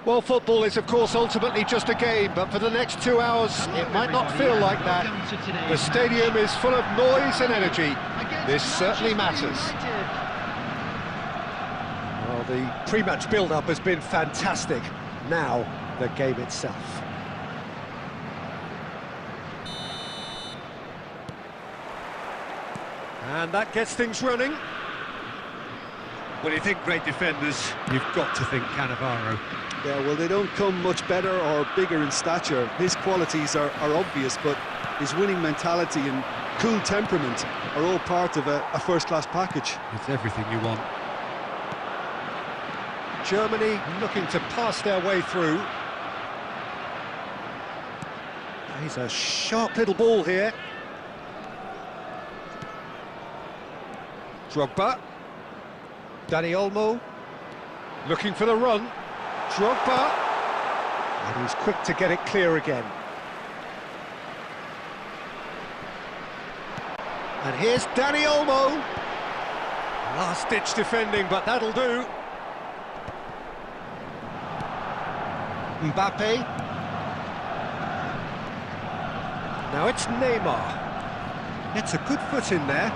Well, football is, of course, ultimately just a game, but for the next 2 hours, it might not feel like that. The stadium is full of noise and energy. This certainly matters. Well, the pre-match build-up has been fantastic. Now, the game itself. And that gets things running. When you think great defenders, you've got to think Cannavaro. Yeah, well, they don't come much better or bigger in stature. His qualities are obvious, but his winning mentality and cool temperament are all part of a first-class package. It's everything you want. Germany looking to pass their way through. He's a sharp little ball here. Drogba. Dani Olmo. Looking for the run. Drogba. And he's quick to get it clear again. And here's Dani Olmo. Last-ditch defending, but that'll do. Mbappe. Now it's Neymar. It's a good foot in there.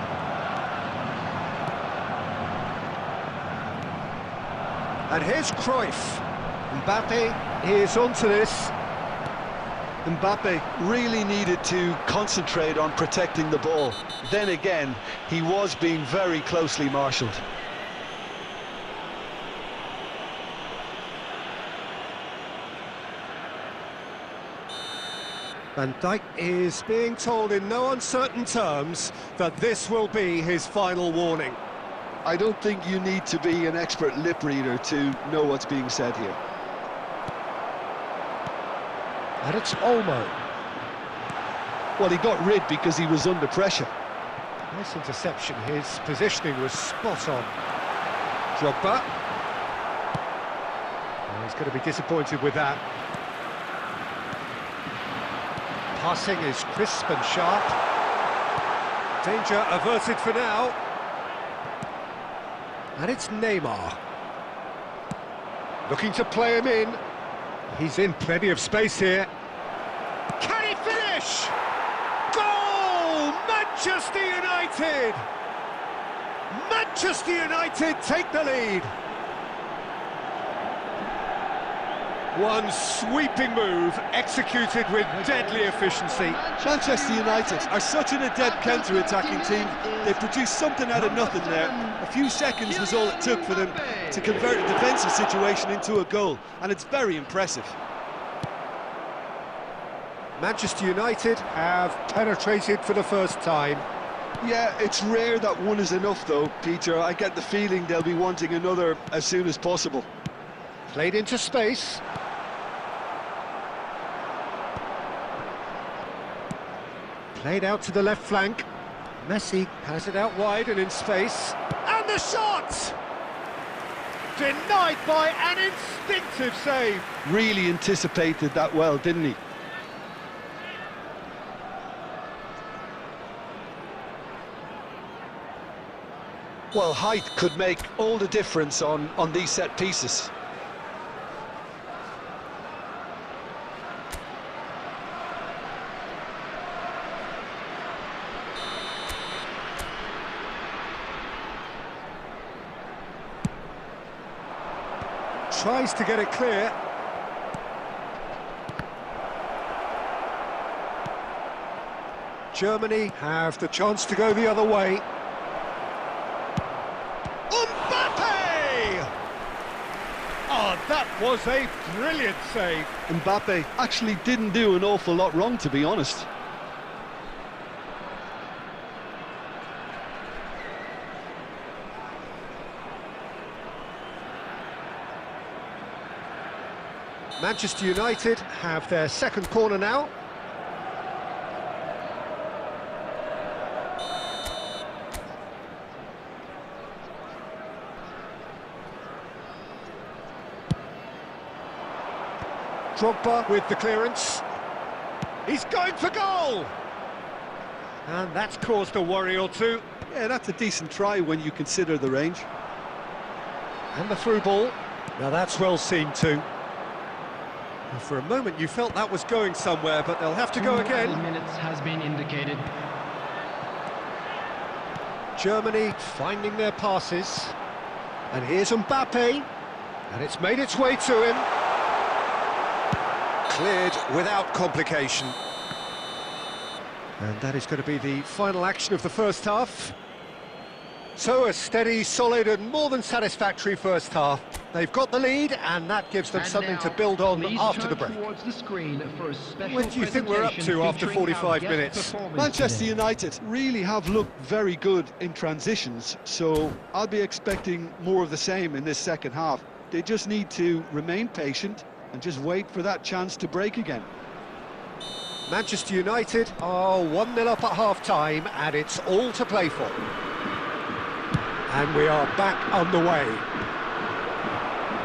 And here's Cruyff. Mbappe is onto this. Mbappe really needed to concentrate on protecting the ball. Then again, he was being very closely marshalled. Van Dijk is being told in no uncertain terms that this will be his final warning. I don't think you need to be an expert lip reader to know what's being said here. And it's Olmo. Well, he got rid because he was under pressure. Nice interception. His positioning was spot on. Drogba. Oh, he's going to be disappointed with that. Passing is crisp and sharp. Danger averted for now. And it's Neymar. Looking to play him in. He's in plenty of space here. Can he finish? Goal! Manchester United! Manchester United take the lead. One sweeping move, executed with deadly efficiency. Manchester United are such an adept counter-attacking team. They produced something out of nothing there. A few seconds was all it took for them to convert a defensive situation into a goal, and it's very impressive. Manchester United have penetrated for the first time. Yeah, it's rare that one is enough though, Peter. I get the feeling they'll be wanting another as soon as possible. Played into space. Played out to the left flank. Messi has it out wide and in space. And the shot! Denied by an instinctive save. Really anticipated that well, didn't he? Well, height could make all the difference on these set pieces. Tries to get it clear. Germany have the chance to go the other way. Mbappe! Oh, that was a brilliant save. Mbappe actually didn't do an awful lot wrong, to be honest. Manchester United have their second corner now. Drogba with the clearance. He's going for goal! And that's caused a worry or two. Yeah, that's a decent try when you consider the range. And the through ball. Now that's well seen too. And for a moment you felt that was going somewhere, but they'll have to go again. Minutes has been indicated. Germany finding their passes. And here's Mbappe. And it's made its way to him. Cleared without complication. And that is going to be the final action of the first half. So a steady, solid and more than satisfactory first half. They've got the lead and that gives them something to build on after the break. What do you think we're up to after 45 minutes? Manchester United really have looked very good in transitions, so I'll be expecting more of the same in this second half. They just need to remain patient and just wait for that chance to break again. Manchester United are 1-0 up at half-time and it's all to play for. And we are back on the way.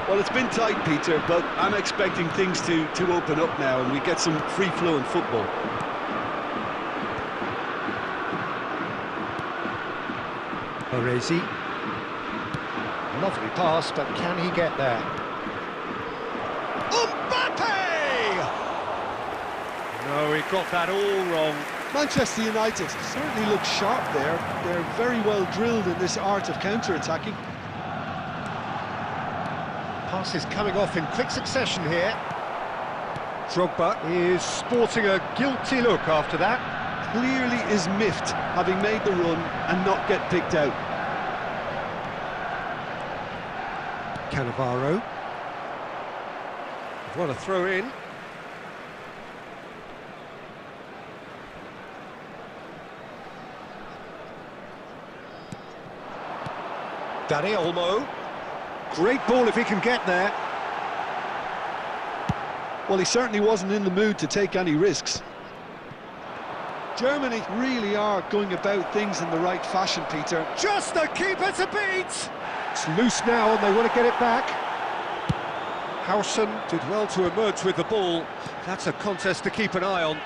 Well, it's been tight, Peter, but I'm expecting things to open up now and we get some free-flowing football. Orezi. Lovely pass, but can he get there? Mbappe! No, he they've got that all wrong. Manchester United certainly look sharp there. They're very well drilled in this art of counter-attacking. Passes coming off in quick succession here. Drogba is sporting a guilty look after that. Clearly is miffed, having made the run and not get picked out. Cannavaro. What a throw in. Dani Olmo. Great ball if he can get there. Well, he certainly wasn't in the mood to take any risks. Germany really are going about things in the right fashion, Peter. Just the keeper to beat! It's loose now and they want to get it back. Howson did well to emerge with the ball. That's a contest to keep an eye on.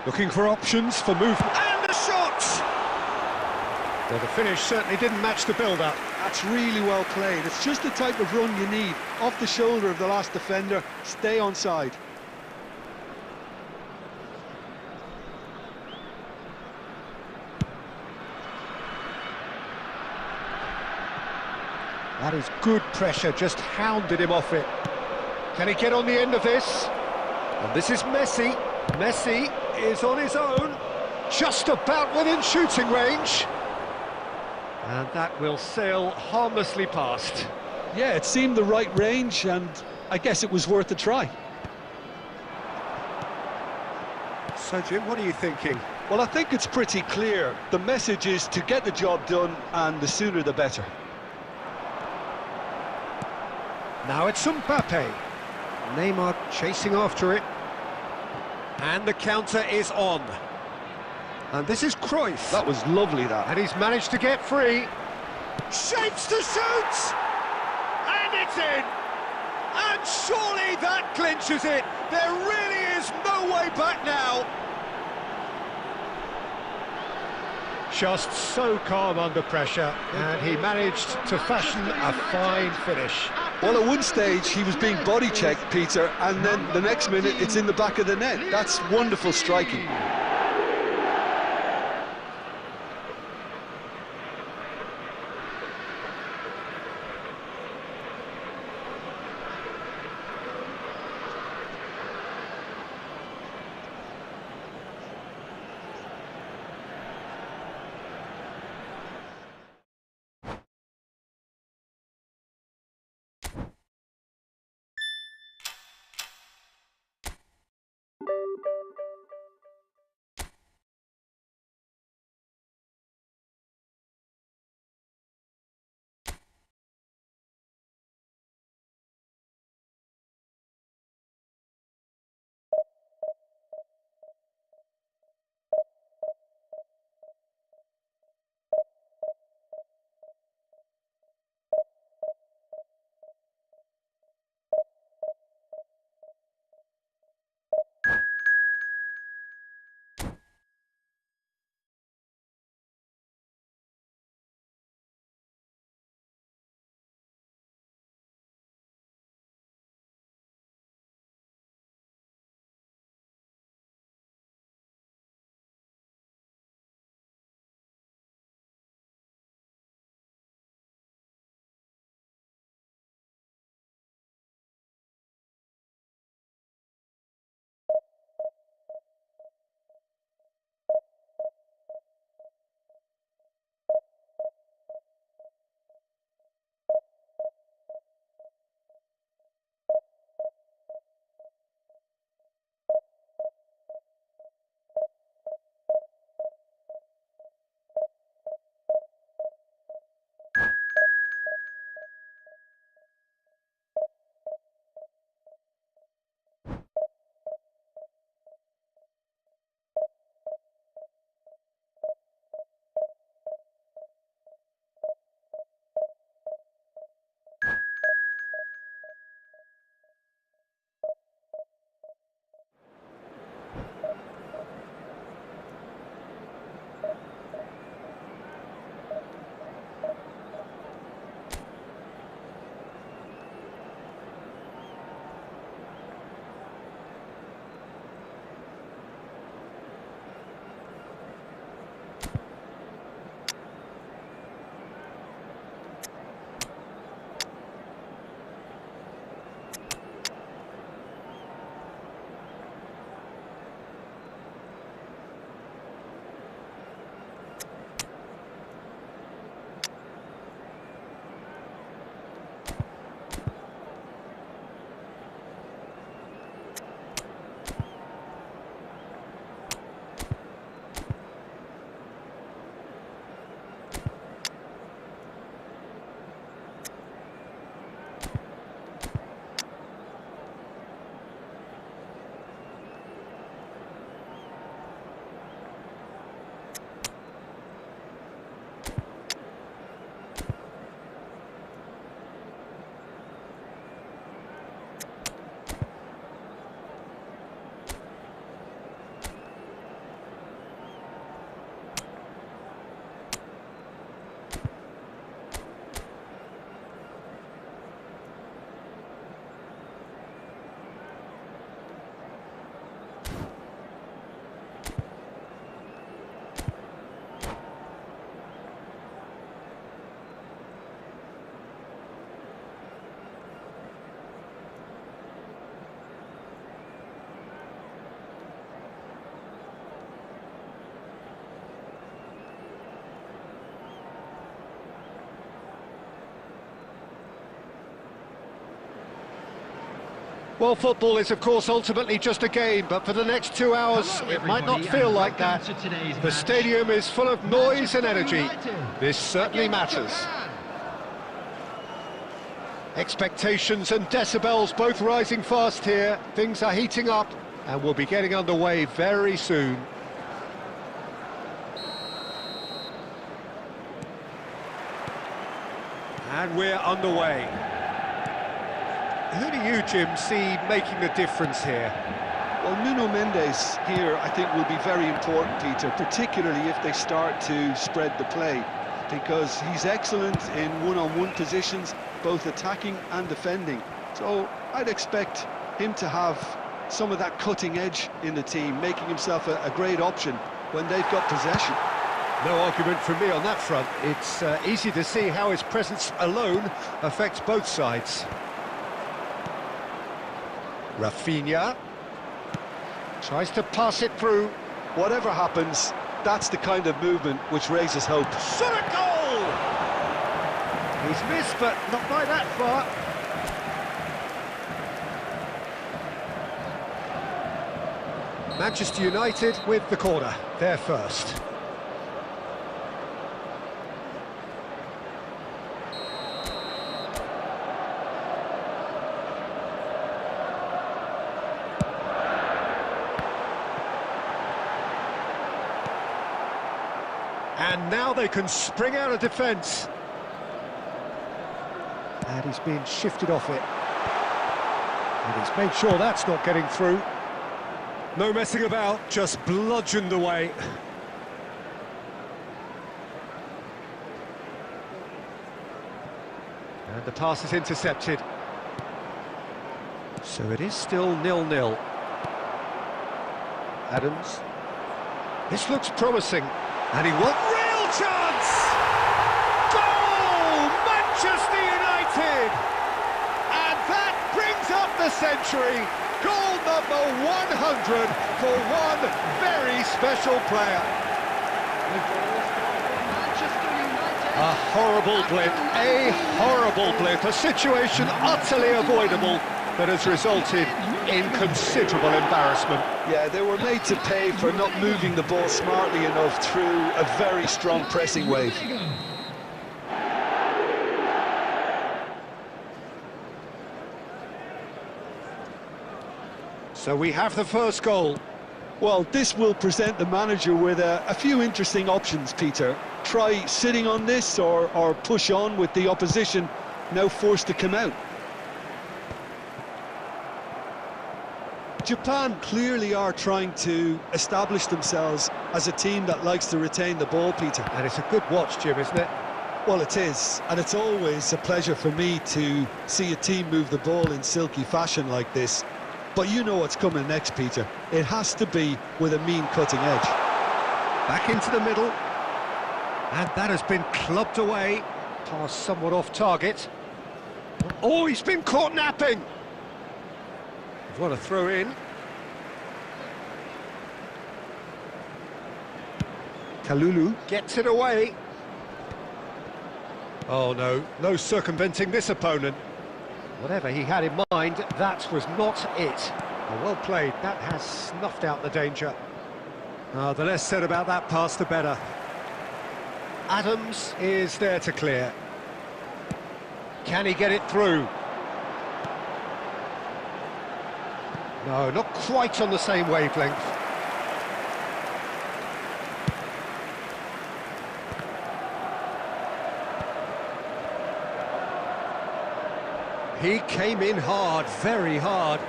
Looking for options for movement. And a shot! Well, the finish certainly didn't match the build-up. That's really well played. It's just the type of run you need. Off the shoulder of the last defender, stay onside. That is good pressure, just hounded him off it. Can he get on the end of this? And this is Messi. Messi is on his own, just about within shooting range. And that will sail harmlessly past. Yeah, it seemed the right range, and I guess it was worth a try. So, Jim, what are you thinking? Well, I think it's pretty clear. The message is to get the job done, and the sooner the better. Now it's Mbappe. Neymar chasing after it. And the counter is on. And this is Cruyff. That was lovely, that. And he's managed to get free. Shapes to shoot! And it's in! And surely that clinches it. There really is no way back now. Just so calm under pressure, and he managed to fashion a fine finish. Well, at one stage he was being body checked, Peter, and then the next minute it's in the back of the net. That's wonderful striking. Well, football is, of course, ultimately just a game, but for the next 2 hours, it might not feel like that. The stadium is full of noise and energy. This certainly matters. Expectations and decibels both rising fast here. Things are heating up, and we'll be getting underway very soon. And we're underway. Who do you, Jim, see making the difference here? Well, Nuno Mendes here, I think, will be very important, Peter, particularly if they start to spread the play, because he's excellent in one-on-one positions, both attacking and defending. So I'd expect him to have some of that cutting edge in the team, making himself a great option when they've got possession. No argument from me on that front. It's easy to see how his presence alone affects both sides. Rafinha tries to pass it through. Whatever happens, that's the kind of movement which raises hope. Shot a goal! He's missed, but not by that far. Manchester United with the corner. They're first. And now they can spring out of defence. And he's been shifted off it. And he's made sure that's not getting through. No messing about, just bludgeoned away. And the pass is intercepted. So it is still 0-0. Adams. This looks promising. And he won. Real chance! Goal! Manchester United! And that brings up the century. Goal number 100 for one very special player. A horrible blip, a situation utterly avoidable that has resulted in considerable embarrassment. Yeah, they were made to pay for not moving the ball smartly enough through a very strong pressing wave. So we have the first goal. Well, this will present the manager with a few interesting options, Peter. Try sitting on this or push on with the opposition now forced to come out. Japan clearly are trying to establish themselves as a team that likes to retain the ball, Peter. And it's a good watch, Jim, isn't it? Well, it is, and it's always a pleasure for me to see a team move the ball in silky fashion like this. But you know what's coming next, Peter. It has to be with a mean cutting edge. Back into the middle. And that has been clubbed away. Pass somewhat off target. Oh, he's been caught napping. What a throw in. Kalulu gets it away. Oh no, no circumventing this opponent. Whatever he had in mind, that was not it. Well played, that has snuffed out the danger. The less said about that pass, the better. Adams is there to clear. Can he get it through? No, not quite on the same wavelength. He came in hard, very hard.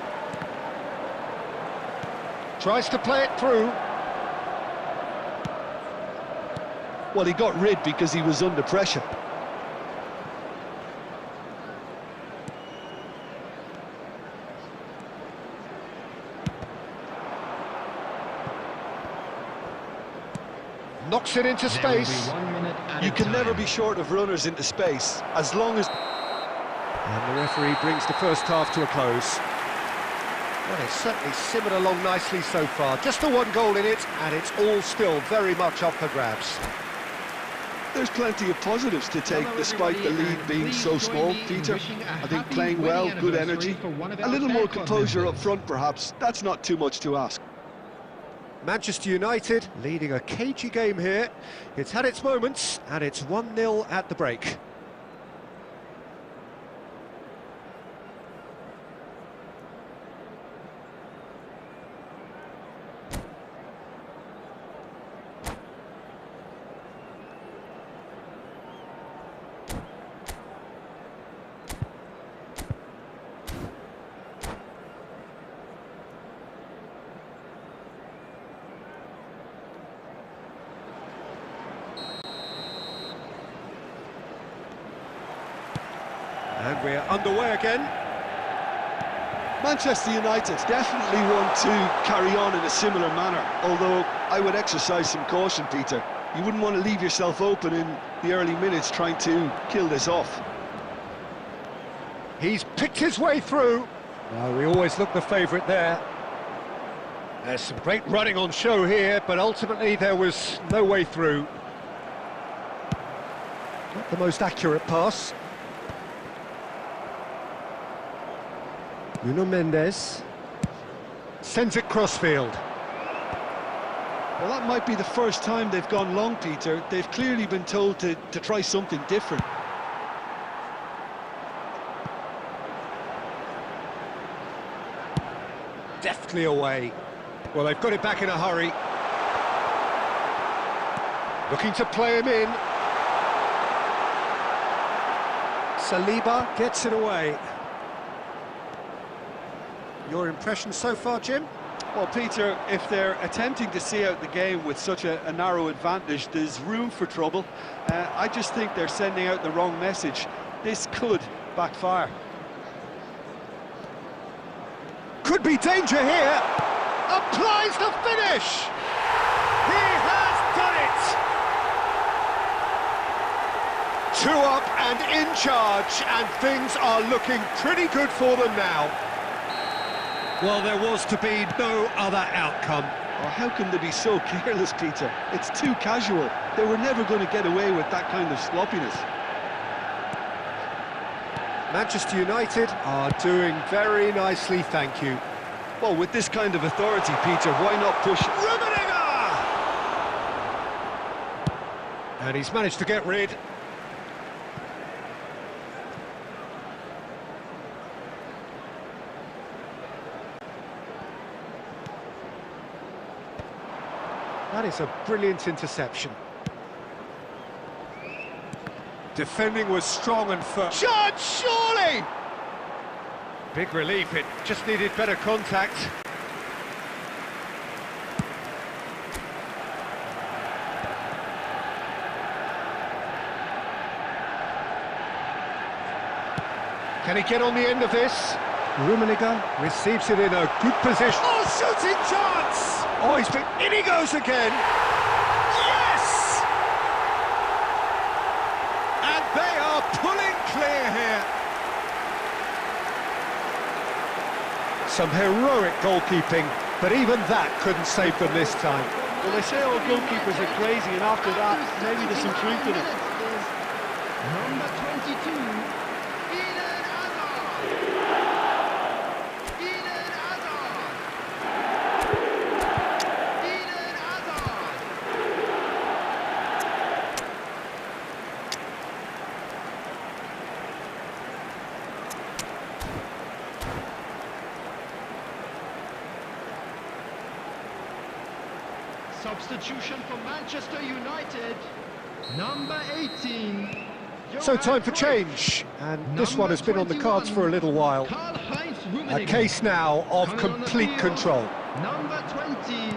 Tries to play it through. Well, he got rid because he was under pressure. Knocks it into space. You can never be short of runners into space, as long as... And the referee brings the first half to a close. Well, it's certainly simmered along nicely so far. Just the one goal in it, and it's all still very much up for grabs. There's plenty of positives to take despite the lead being so small, Peter. I think playing well, good energy, a little more composure up front perhaps. That's not too much to ask. Manchester United leading a cagey game here. It's had its moments, and it's 1-0 at the break. And we're underway again. Manchester United definitely want to carry on in a similar manner, although I would exercise some caution, Peter. You wouldn't want to leave yourself open in the early minutes trying to kill this off. He's picked his way through. Well, we always look the favourite there. There's some great running on show here, but ultimately there was no way through. Not the most accurate pass. Nuno Mendes sends it crossfield. Well, that might be the first time they've gone long, Peter. They've clearly been told to try something different. Deftly away. Well, they've got it back in a hurry. Looking to play him in. Saliba gets it away. Your impression so far, Jim? Well, Peter, if they're attempting to see out the game with such a narrow advantage, there's room for trouble. I just think they're sending out the wrong message. This could backfire. Could be danger here. Applies the finish. He has done it. 2 up and in charge, and things are looking pretty good for them now. Well, there was to be no other outcome. Oh, how can they be so careless, Peter? It's too casual. They were never going to get away with that kind of sloppiness. Manchester United are doing very nicely, thank you. Well, with this kind of authority, Peter, why not push? Rummenigge! And he's managed to get rid. That is a brilliant interception. Defending was strong and firm. Shot, surely! Big relief, it just needed better contact. Can he get on the end of this? Rummenigge receives it in a good position. Oh, shooting chance! Oh, he's been... in he goes again! Yes! And they are pulling clear here. Some heroic goalkeeping, but even that couldn't save them this time. Well, they say all goalkeepers are crazy, and after that, maybe there's some truth in it. Number 22. Substitution for Manchester United, number 18. So time for change, and this one has been on the cards for a little while. A case now of complete control. Number 20,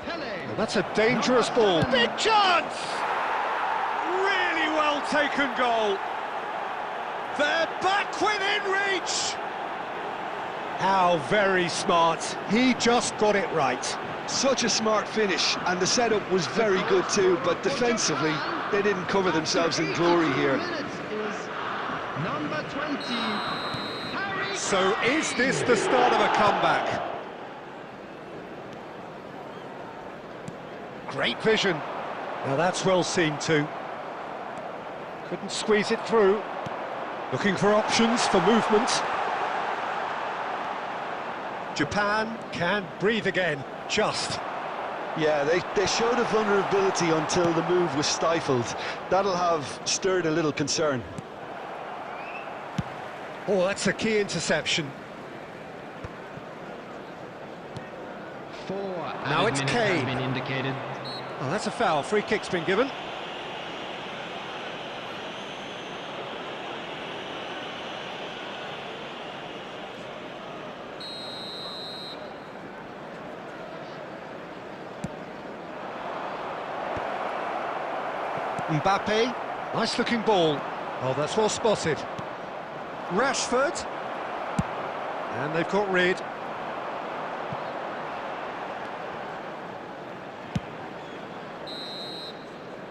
Pele. And that's a dangerous ball. Big chance! Really well taken goal. They're back within reach. How very smart. He just got it right. Such a smart finish, and the setup was very good too, but defensively, they didn't cover themselves in glory here. Number 20. So is this the start of a comeback? Great vision. Now that's well seen too. Couldn't squeeze it through. Looking for options for movement. Japan can breathe again, just. Yeah, they showed a vulnerability until the move was stifled. That'll have stirred a little concern. Oh, that's a key interception. 4 Now added it's minutes Kane. has been indicated. Oh, that's a foul. Free kick's been given. Mbappe, nice looking ball. Oh, that's well spotted. Rashford. And they've got rid.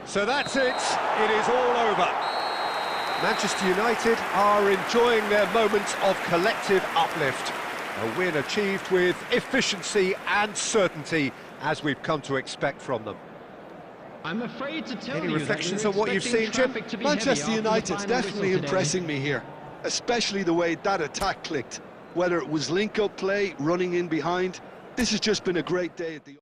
So that's it. It is all over. Manchester United are enjoying their moment of collective uplift. A win achieved with efficiency and certainty, as we've come to expect from them. I'm afraid to tell Any you reflections that on what you've seen, Jim? Manchester United's definitely impressing me here, especially the way that attack clicked. Whether it was link-up play, running in behind, this has just been a great day at the...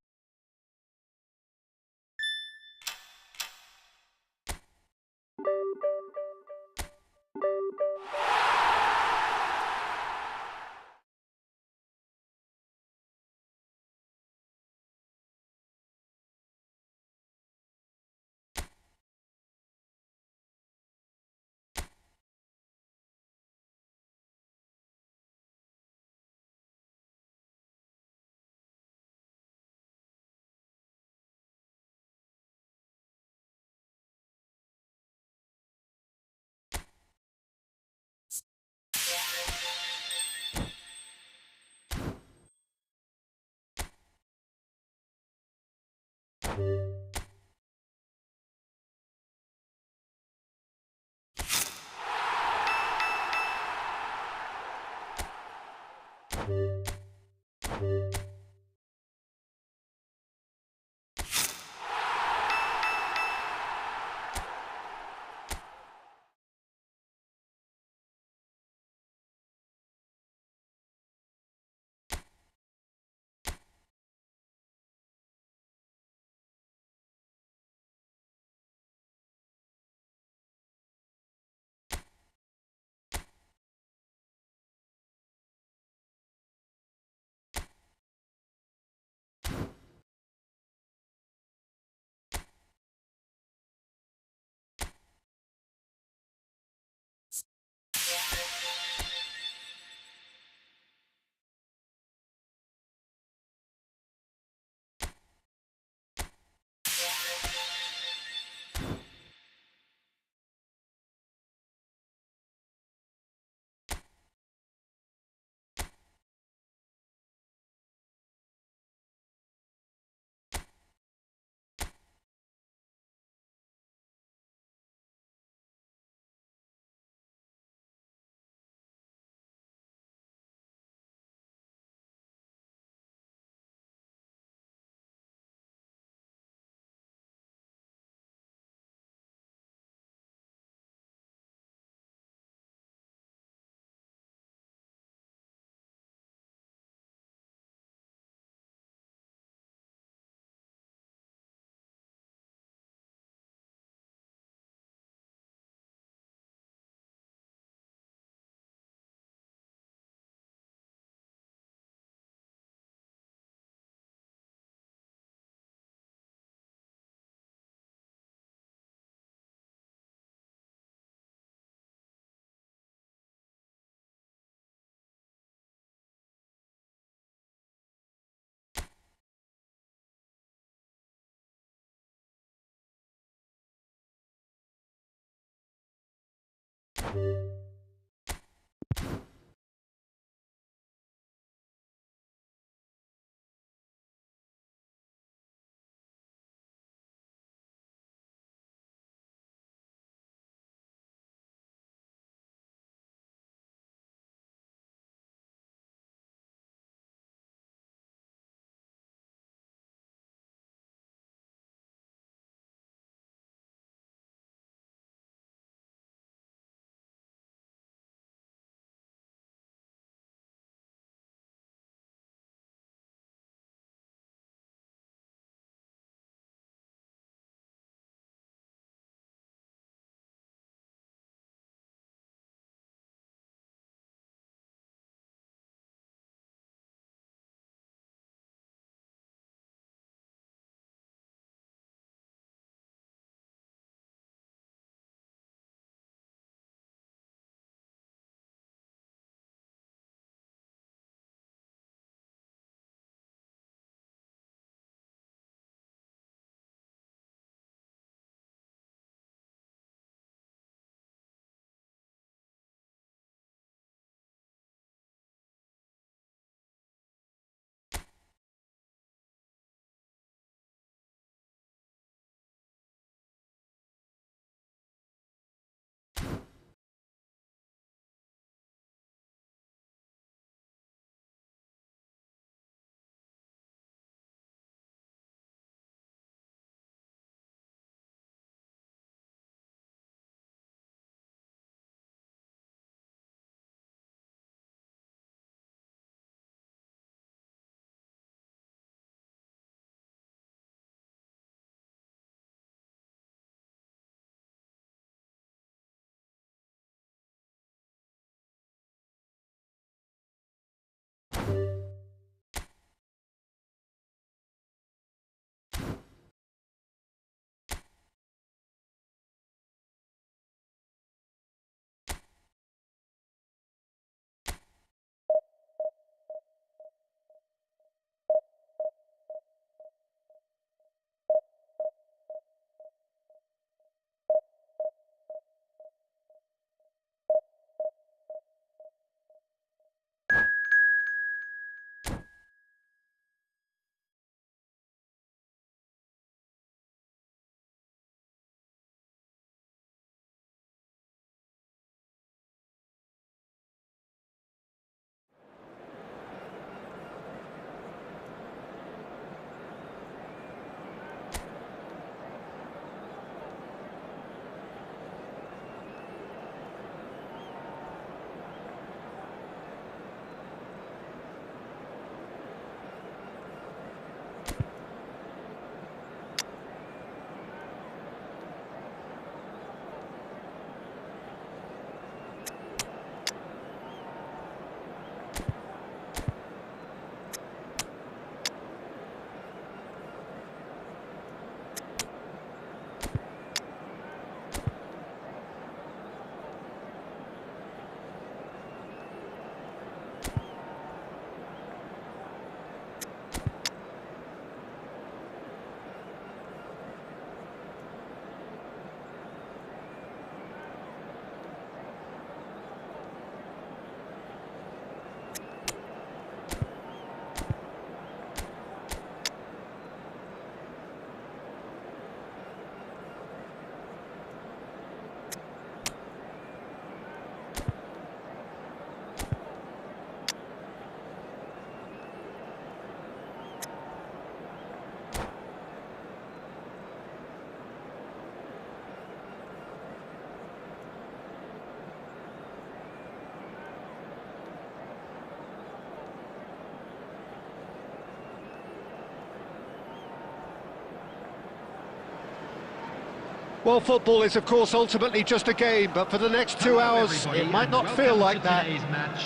Well, football is, of course, ultimately just a game, but for the next 2 hours, it might not feel like that.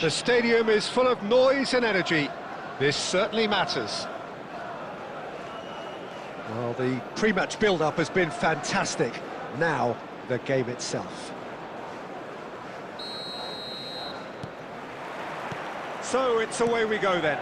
The stadium is full of noise and energy. This certainly matters. Well, the pre-match build-up has been fantastic. Now, the game itself. So, it's away we go then.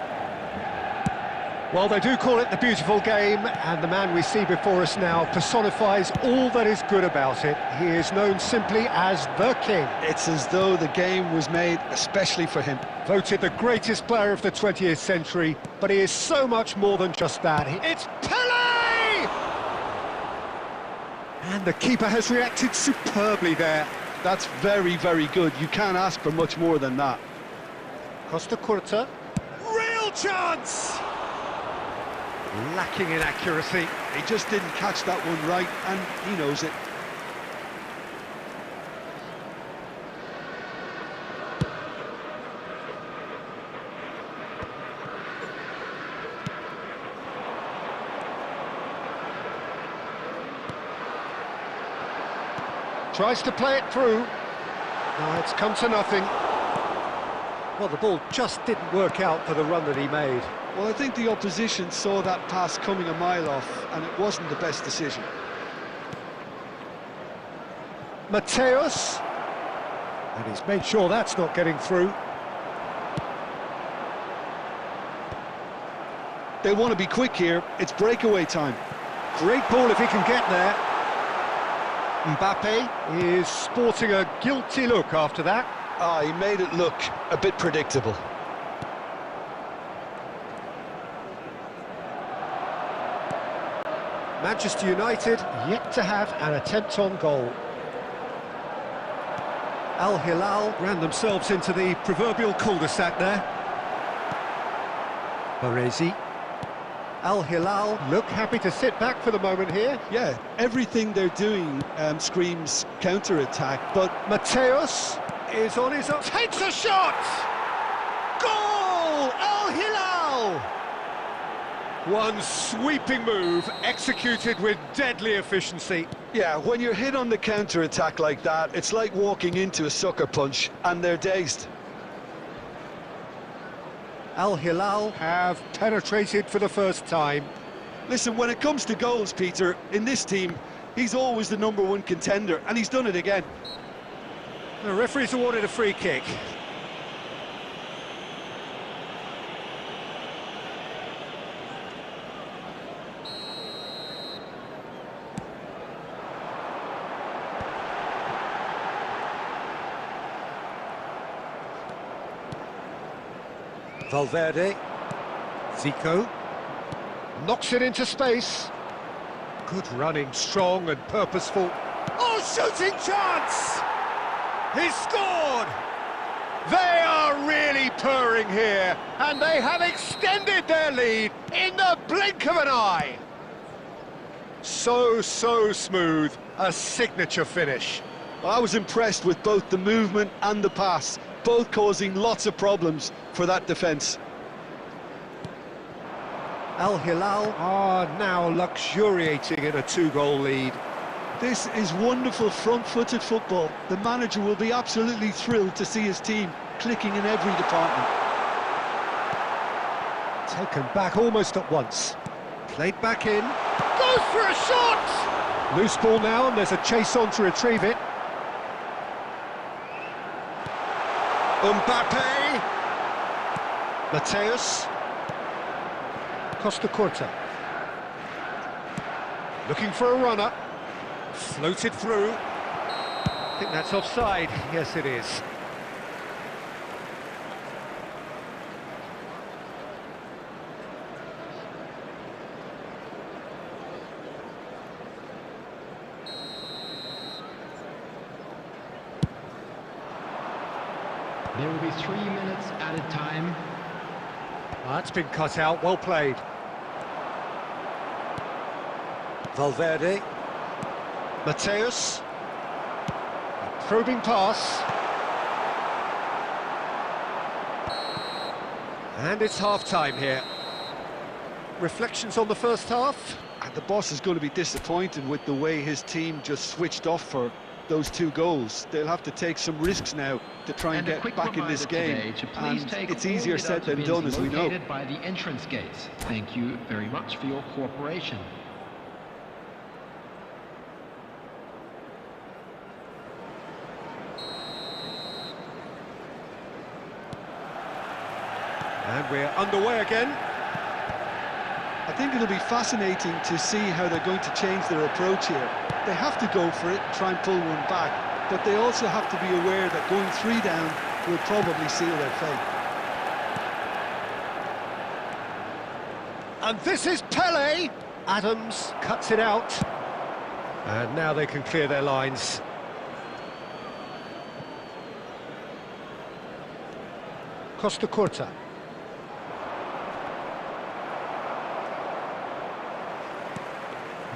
Well, they do call it the beautiful game, and the man we see before us now personifies all that is good about it. He is known simply as the King. It's as though the game was made especially for him. Voted the greatest player of the 20th century, but he is so much more than just that. It's Pelé! And the keeper has reacted superbly there. That's very, very good. You can't ask for much more than that. Costa Curta. Real chance! Lacking in accuracy. He just didn't catch that one right, and he knows it. Tries to play it through. No, it's come to nothing. Well, the ball just didn't work out for the run that he made. Well, I think the opposition saw that pass coming a mile off, and it wasn't the best decision. Mateus. And he's made sure that's not getting through. They want to be quick here. It's breakaway time. Great ball if he can get there. Mbappe is sporting a guilty look after that. Ah, he made it look a bit predictable. Manchester United yet to have an attempt on goal. Al Hilal ran themselves into the proverbial cul-de-sac there. Baresi. Al Hilal look happy to sit back for the moment here. Yeah, everything they're doing screams counter-attack, but Mateus is on his own. Takes a shot! Goal! Al Hilal! One sweeping move, executed with deadly efficiency. yeah, when you're hit on the counter-attack like that, it's like walking into a sucker punch, and they're dazed. Al Hilal have penetrated for the first time. Listen, when it comes to goals, Peter, in this team, he's always the #1 contender, and he's done it again. The referee's awarded a free kick. Valverde. Zico. Knocks it into space. Good running, strong and purposeful. Oh, shooting chance! He's scored! They are really purring here, and they have extended their lead in the blink of an eye. So smooth, a signature finish. I was impressed with both the movement and the pass, both causing lots of problems for that defence. Al Hilal are now luxuriating in a 2-goal lead. This is wonderful front-footed football. The manager will be absolutely thrilled to see his team clicking in every department. Taken back almost at once. Played back in. Goes for a shot! Loose ball now, and there's a chase on to retrieve it. Mbappe. Mateus. Costa Curta. Looking for a runner. Floated through. I think that's offside. Yes, it is. There will be 3 minutes added time. That's been cut out, well played. Valverde. Mateus. A probing pass. And it's half-time here. Reflections on the first half? And the boss is going to be disappointed with the way his team just switched off for those 2 goals. They'll have to take some risks now to try and get back in this game. And it's easier said than done, as we know. By the entrance gates. Thank you very much for your cooperation. And we're underway again. I think it'll be fascinating to see how they're going to change their approach here. They have to go for it, try and pull one back, but they also have to be aware that going 3 down will probably seal their fate. And this is Pele. Adams cuts it out. And now they can clear their lines. Costa Curta.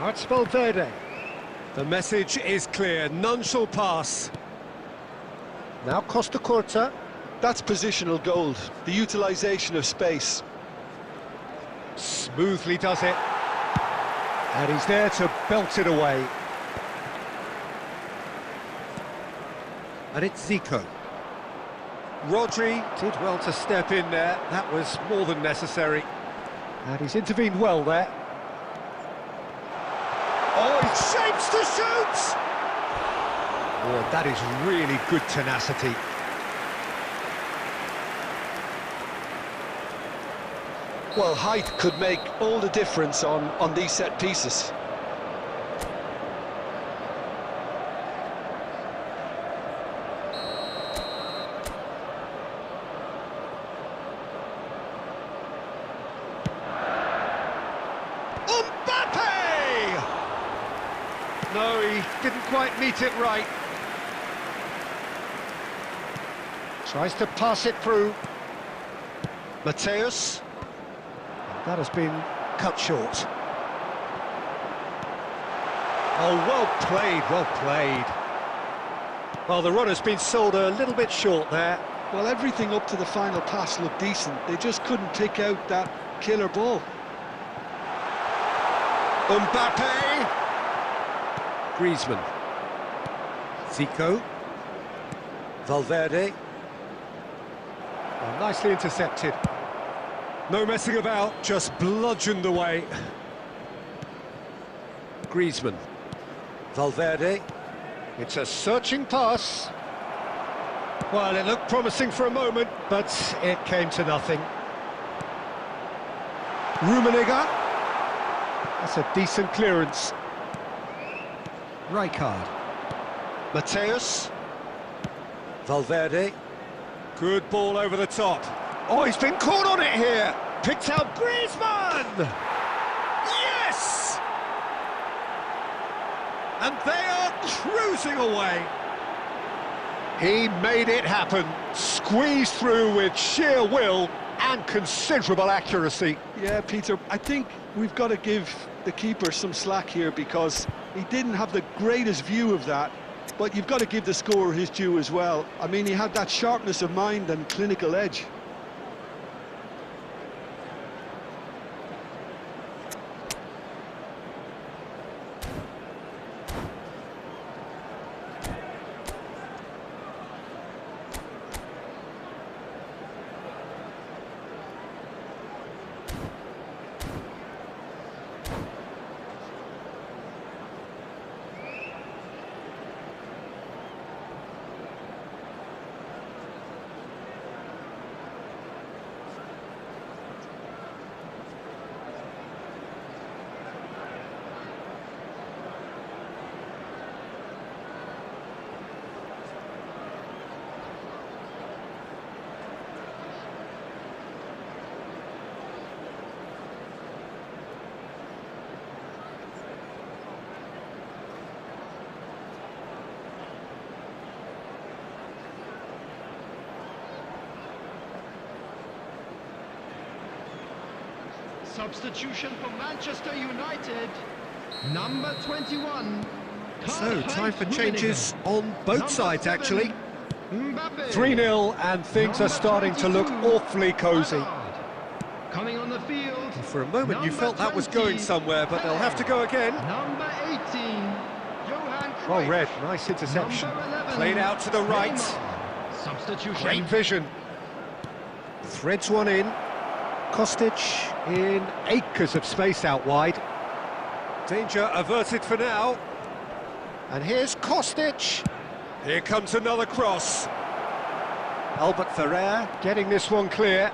It's Valverde. The message is clear, none shall pass. Now Costa Curta. That's positional gold, the utilisation of space. Smoothly does it. And he's there to belt it away. And it's Zico. Rodri did well to step in there. That was more than necessary. And he's intervened well there. Oh, he shapes to shoot! Oh, that is really good tenacity. Well, height could make all the difference on these set pieces. No, he didn't quite meet it right. Tries to pass it through. Mateus. That has been cut short. Oh, well played, well played. Well, the runner's been sold a little bit short there. Well, everything up to the final pass looked decent. They just couldn't pick out that killer ball. Mbappe. Griezmann. Zico. Valverde. Oh, nicely intercepted. No messing about, just bludgeoned away. Griezmann. Valverde. It's a searching pass. Well, it looked promising for a moment, but it came to nothing. Rummenigge. That's a decent clearance. Rijkaard. Mateus. Valverde. Good ball over the top. Oh, he's been caught on it here. Picked out Griezmann. Yes! And they are cruising away. He made it happen. Squeezed through with sheer will and considerable accuracy. Yeah, Peter, I think we've got to give the keeper some slack here because he didn't have the greatest view of that, but you've got to give the scorer his due as well. I mean, he had that sharpness of mind and clinical edge. Substitution for Manchester United, number 21. So, time for changes on both sides, actually. 3-0, and things are starting to look awfully cosy. Coming on the field. For a moment you number felt that was going 20, somewhere, but they'll have to go again. Number 18, Johan Cruyff. Well read, nice interception. Number 11, Played out to the right. Neymar. Substitution. Great vision. Threads one in. Kostic in acres of space out wide. Danger averted for now. And here's Kostic. Here comes another cross. Albert Ferrer getting this one clear.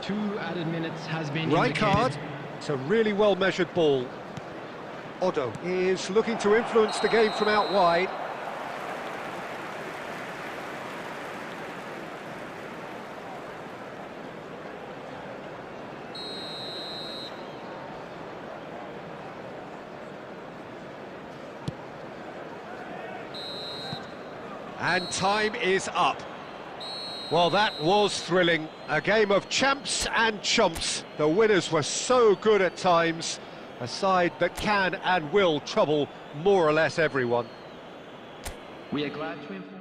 2 added minutes has been Right indicated. card. It's a really well-measured ball. Odo is looking to influence the game from out wide. And time is up. Well, that was thrilling. A game of champs and chumps. The winners were so good at times. A side that can and will trouble more or less everyone. We are glad to inform.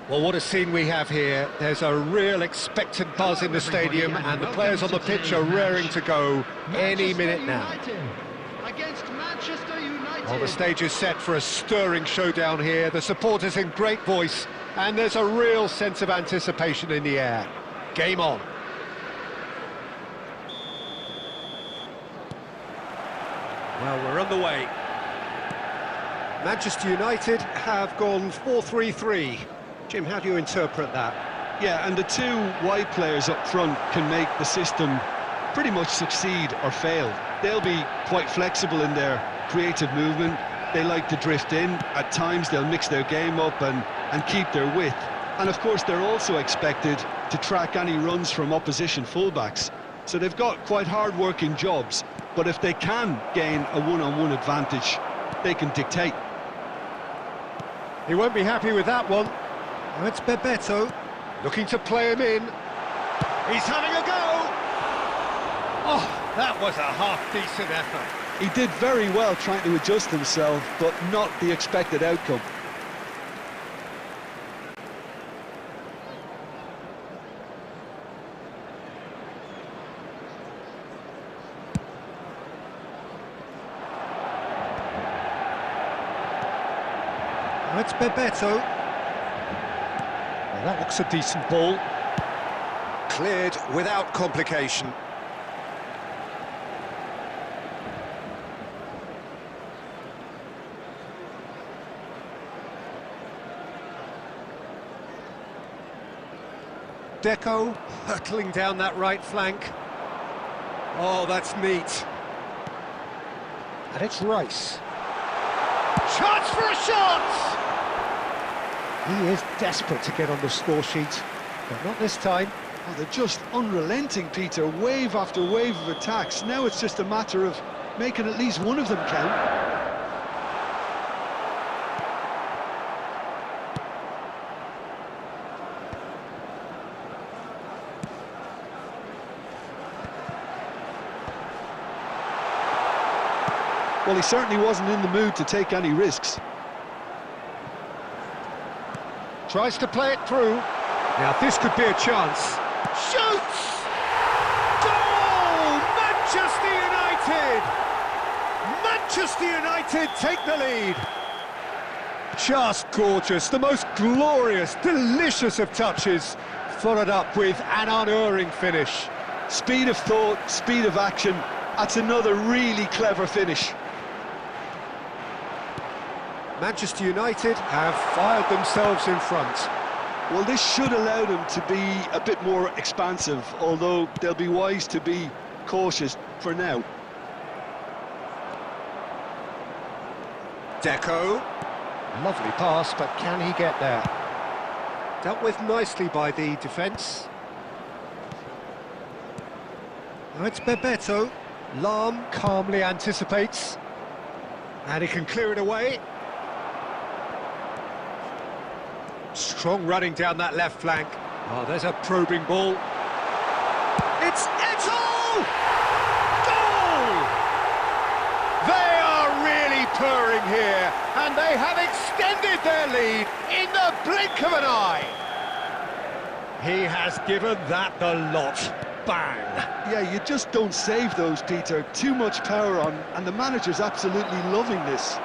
Well, what a scene we have here. There's a real expectant buzz in the stadium, and the players on the pitch are raring to go any minute now. Against Manchester United. Well, the stage is set for a stirring showdown here. The supporters in great voice, and there's a real sense of anticipation in the air. Game on. Well, we're on the way. Manchester United have gone 4-3-3. Jim, how do you interpret that? Yeah, and the two wide players up front can make the system pretty much succeed or fail. They'll be quite flexible in their creative movement. They like to drift in. At times they'll mix their game up and keep their width. And of course they're also expected to track any runs from opposition fullbacks. So they've got quite hard-working jobs, but if they can gain a one-on-one advantage, they can dictate. He won't be happy with that one. It's Bebeto, looking to play him in. He's having a go! Oh, that was a half-decent effort. He did very well trying to adjust himself, but not the expected outcome. It's Bebeto. Well, that looks a decent ball. Cleared without complication. Deco hurtling down that right flank. Oh, that's neat. And it's Rice. Chance for a shot! He is desperate to get on the score sheet, but not this time. Oh, they're just unrelenting, Peter. Wave after wave of attacks. Now it's just a matter of making at least one of them count. Well, he certainly wasn't in the mood to take any risks. Tries to play it through. Now this could be a chance. Shoots! Goal! Manchester United! Manchester United take the lead. Just gorgeous, the most glorious, delicious of touches, followed up with an unerring finish. Speed of thought, speed of action. That's another really clever finish. Manchester United have fired themselves in front. Well, this should allow them to be a bit more expansive, although they'll be wise to be cautious for now. Deco. Lovely pass, but can he get there? Dealt with nicely by the defence. Now it's Bebeto. Lam calmly anticipates. And he can clear it away. Strong running down that left flank. Oh, there's a probing ball. It's Eto'o! Goal! They are really purring here, and they have extended their lead in the blink of an eye. He has given that the lot. Bang! Yeah, you just don't save those, Peter. Too much power on, and the manager's absolutely loving this.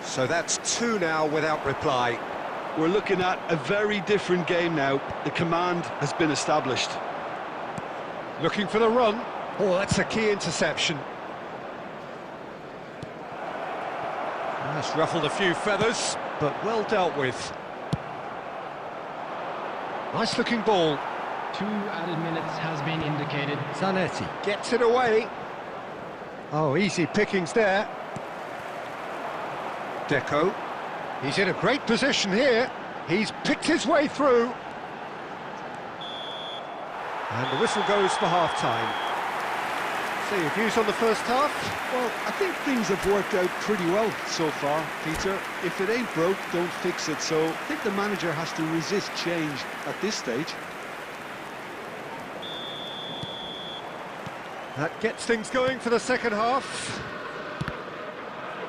So that's two now without reply. We're looking at a very different game now. The command has been established. Looking for the run. Oh, that's a key interception. That's ruffled a few feathers, but well dealt with. Nice looking ball. 2 added minutes has been indicated. Zanetti gets it away. Oh, easy pickings there. Deco. He's in a great position here. He's picked his way through. And the whistle goes for half-time. So your views on the first half? Well, I think things have worked out pretty well so far, Peter. If it ain't broke, don't fix it. So I think the manager has to resist change at this stage. That gets things going for the second half.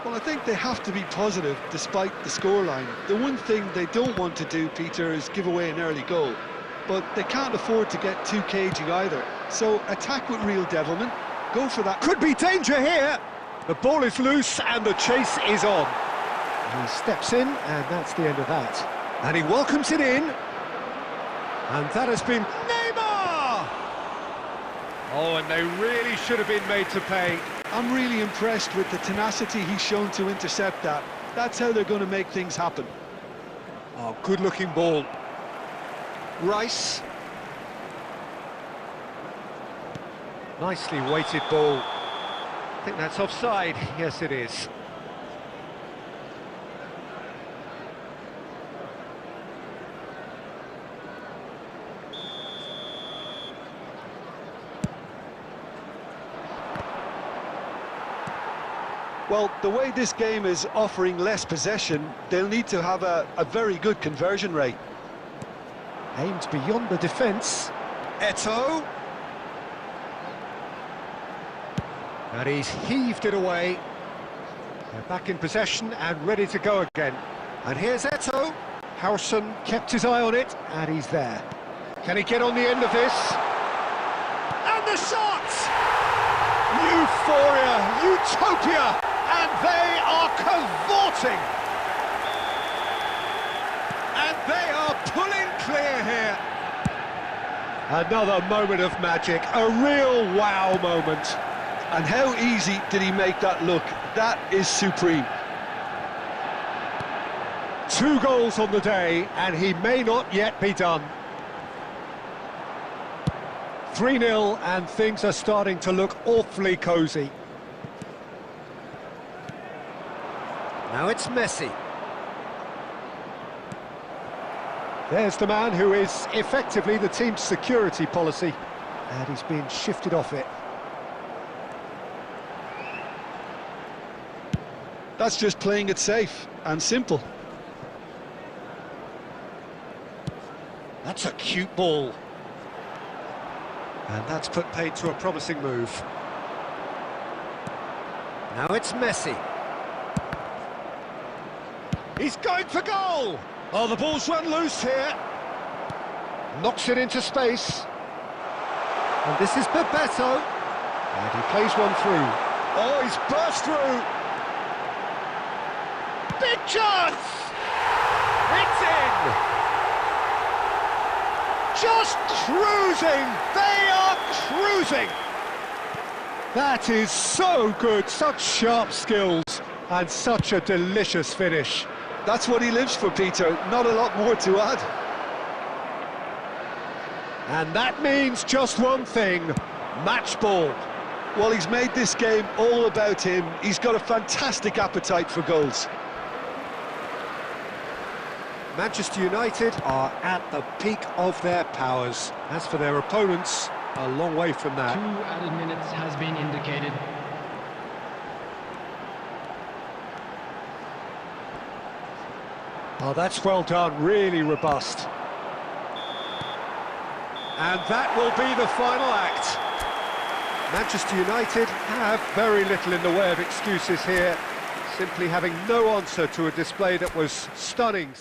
Well, I think they have to be positive despite the scoreline. The one thing they don't want to do, Peter, is give away an early goal. But they can't afford to get too cagey either. So attack with real devilment. Go for that. Could be danger here. The ball is loose and the chase is on. He steps in and that's the end of that. And he welcomes it in. And that has been Neymar! Oh, and they really should have been made to pay. I'm really impressed with the tenacity he's shown to intercept that. That's how they're going to make things happen. Oh, good-looking ball. Rice. Nicely weighted ball. I think that's offside. Yes, it is. Well, the way this game is offering less possession, they'll need to have a very good conversion rate. Aimed beyond the defence. Eto'o. And he's heaved it away. They're back in possession and ready to go again. And here's Eto'o. Howson kept his eye on it, and he's there. Can he get on the end of this? And the shot! Euphoria, utopia, And they are cavorting! And they are pulling clear here. Another moment of magic, a real wow moment. And how easy did he make that look? That is supreme. 2 goals on the day, and he may not yet be done. 3-0, and things are starting to look awfully cosy. Now it's Messi. There's the man who is effectively the team's security policy, and he's been shifted off it. That's just playing it safe and simple. That's a cute ball. And that's put paid to a promising move. Now it's Messi. He's going for goal! Oh, the ball's run loose here. Knocks it into space. And this is Bebeto. And he plays one through. Oh, he's burst through. Big chance! It's in! Just cruising! They are cruising! That is so good, such sharp skills, and such a delicious finish. That's what he lives for, Peter. Not a lot more to add. And that means just one thing, match ball. Well, he's made this game all about him. He's got a fantastic appetite for goals. Manchester United are at the peak of their powers. As for their opponents, a long way from that. 2 added minutes has been indicated. Oh, that's well done, really robust. And that will be the final act. Manchester United have very little in the way of excuses here, simply having no answer to a display that was stunning.